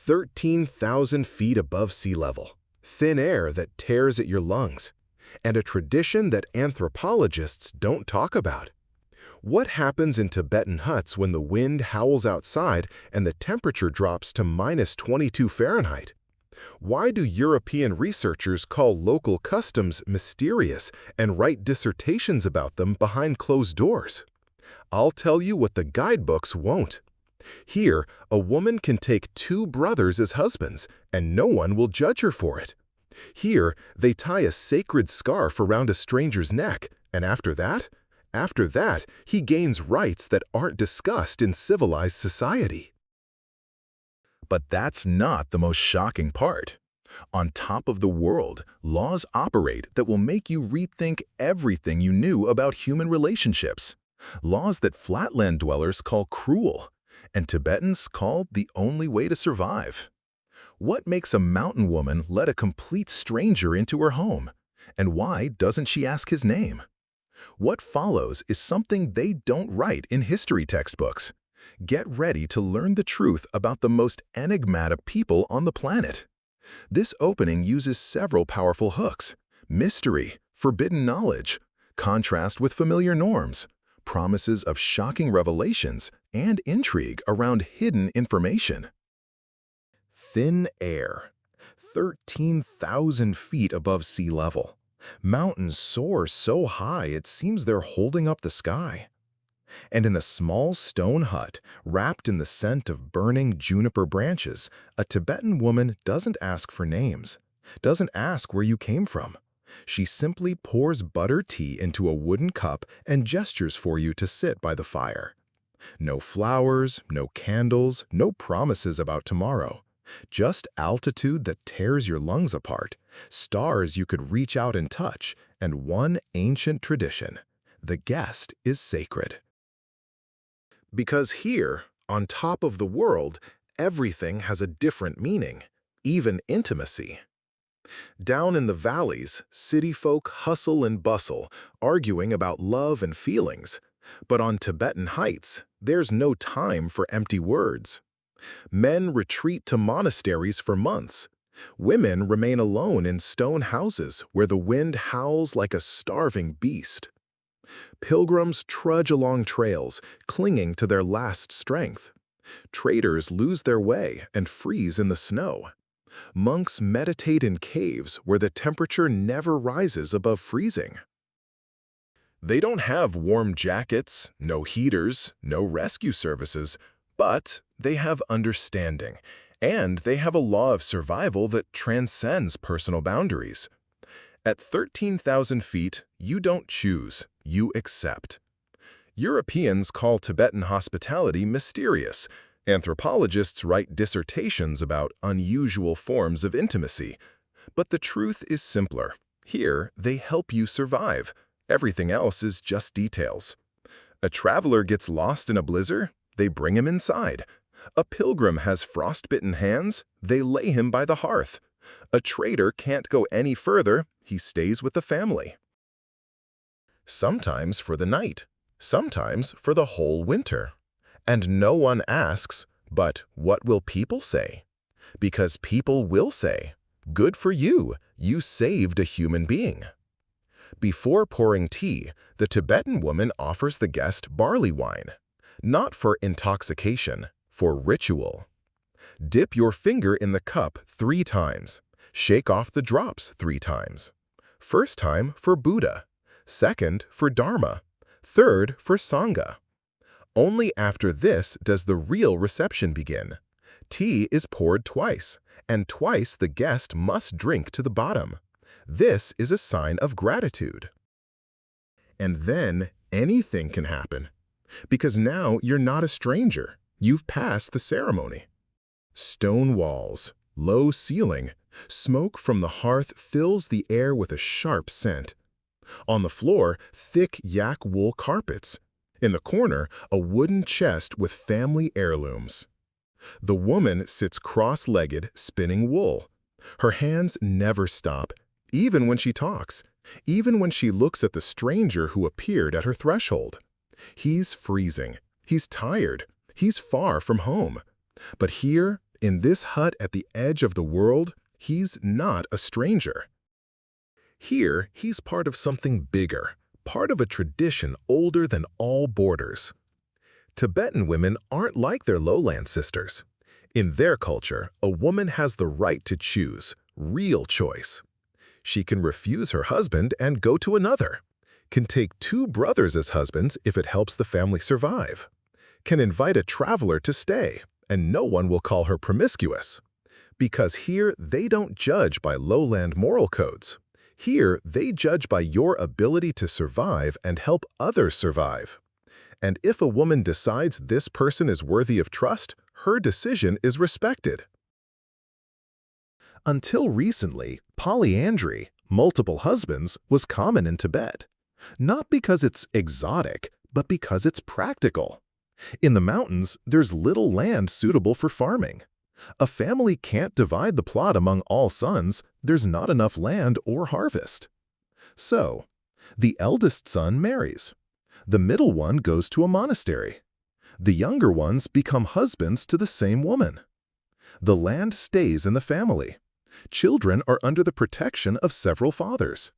13,000 feet above sea level, thin air that tears at your lungs, and a tradition that anthropologists don't talk about. What happens in Tibetan huts when the wind howls outside and the temperature drops to -22 Fahrenheit? Why do European researchers call local customs mysterious and write dissertations about them behind closed doors? I'll tell you what the guidebooks won't. Here, a woman can take two brothers as husbands, and no one will judge her for it. Here, they tie a sacred scarf around a stranger's neck, and after that, he gains rights that aren't discussed in civilized society. But that's not the most shocking part. On top of the world, laws operate that will make you rethink everything you knew about human relationships. Laws that flatland dwellers call cruel, and Tibetans call the only way to survive. What makes a mountain woman let a complete stranger into her home? And why doesn't she ask his name? What follows is something they don't write in history textbooks. Get ready to learn the truth about the most enigmatic people on the planet. This opening uses several powerful hooks: mystery, forbidden knowledge, contrast with familiar norms, promises of shocking revelations, and intrigue around hidden information. Thin air, 13,000 feet above sea level. Mountains soar so high it seems they're holding up the sky. And in a small stone hut, wrapped in the scent of burning juniper branches, a Tibetan woman doesn't ask for names, doesn't ask where you came from. She simply pours butter tea into a wooden cup and gestures for you to sit by the fire. No flowers, no candles, no promises about tomorrow. Just altitude that tears your lungs apart, stars you could reach out and touch, and one ancient tradition: the guest is sacred. Because here, on top of the world, everything has a different meaning, even intimacy. Down in the valleys, city folk hustle and bustle, arguing about love and feelings. But on Tibetan heights, there's no time for empty words. Men retreat to monasteries for months. Women remain alone in stone houses where the wind howls like a starving beast. Pilgrims trudge along trails, clinging to their last strength. Traders lose their way and freeze in the snow. Monks meditate in caves where the temperature never rises above freezing. They don't have warm jackets, no heaters, no rescue services, but they have understanding, and they have a law of survival that transcends personal boundaries. At 13,000 feet, you don't choose, you accept. Europeans call Tibetan hospitality mysterious. Anthropologists write dissertations about unusual forms of intimacy. But the truth is simpler. Here, they help you survive. Everything else is just details. A traveler gets lost in a blizzard, they bring him inside. A pilgrim has frostbitten hands, they lay him by the hearth. A trader can't go any further, he stays with the family. Sometimes for the night, sometimes for the whole winter. And no one asks, but what will people say? Because people will say, "Good for you, you saved a human being." Before pouring tea, the Tibetan woman offers the guest barley wine. Not for intoxication, for ritual. Dip your finger in the cup 3 times. Shake off the drops 3 times. First time for Buddha, second for Dharma, third for Sangha. Only after this does the real reception begin. Tea is poured twice, and twice the guest must drink to the bottom. This is a sign of gratitude. And then anything can happen. Because now you're not a stranger. You've passed the ceremony. Stone walls, low ceiling, smoke from the hearth fills the air with a sharp scent. On the floor, thick yak wool carpets. In the corner, a wooden chest with family heirlooms. The woman sits cross-legged, spinning wool. Her hands never stop, even when she talks, even when she looks at the stranger who appeared at her threshold. He's freezing. He's tired. He's far from home. But here, In this hut at the edge of the world, he's not a stranger. Here, he's part of something bigger, part of a tradition older than all borders. Tibetan women aren't like their lowland sisters. In their culture, a woman has the right to choose, real choice. She can refuse her husband and go to another, can take two brothers as husbands if it helps the family survive, can invite a traveler to stay, and no one will call her promiscuous. Because here, they don't judge by lowland moral codes. Here, they judge by your ability to survive and help others survive. And if a woman decides this person is worthy of trust, her decision is respected. Until recently, polyandry, multiple husbands, was common in Tibet. Not because it's exotic, but because it's practical. In the mountains, there's little land suitable for farming. A family can't divide the plot among all sons, there's not enough land or harvest. So, the eldest son marries. The middle one goes to a monastery. The younger ones become husbands to the same woman. The land stays in the family. Children are under the protection of several fathers.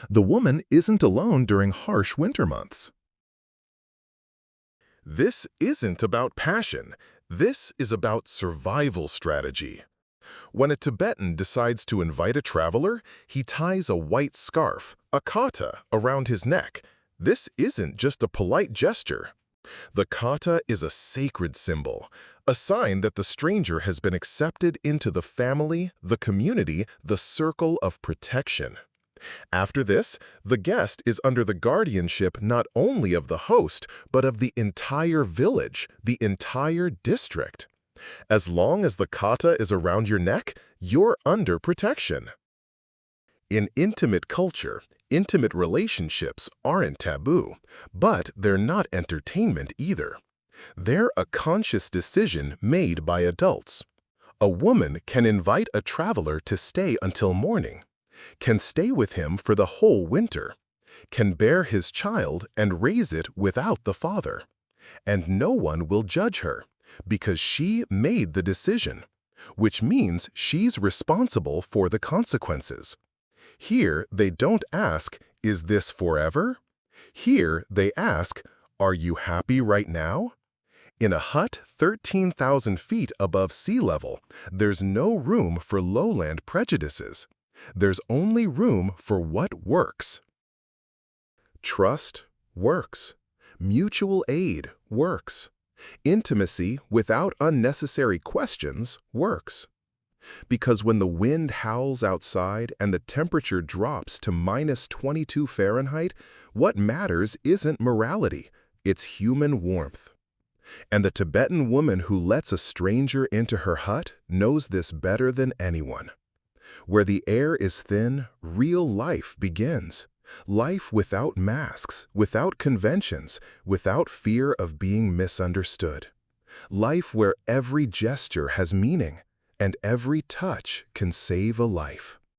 The woman isn't alone during harsh winter months. This isn't about passion. This is about survival strategy. When a Tibetan decides to invite a traveler, he ties a white scarf, a kata, around his neck. This isn't just a polite gesture. The kata is a sacred symbol, a sign that the stranger has been accepted into the family, the community, the circle of protection. After this, the guest is under the guardianship not only of the host, but of the entire village, the entire district. As long as the kata is around your neck, you're under protection. In intimate culture, intimate relationships aren't taboo, but they're not entertainment either. They're a conscious decision made by adults. A woman can invite a traveler to stay until morning, can stay with him for the whole winter, can bear his child and raise it without the father. And no one will judge her, because she made the decision, which means she's responsible for the consequences. Here, they don't ask, "Is this forever?" Here, they ask, "Are you happy right now?" In a hut 13,000 feet above sea level, there's no room for lowland prejudices. There's only room for what works. Trust works. Mutual aid works. Intimacy without unnecessary questions works. Because when the wind howls outside and the temperature drops to -22 Fahrenheit, what matters isn't morality, it's human warmth. And the Tibetan woman who lets a stranger into her hut knows this better than anyone. Where the air is thin, real life begins. Life without masks, without conventions, without fear of being misunderstood. Life where every gesture has meaning, and every touch can save a life.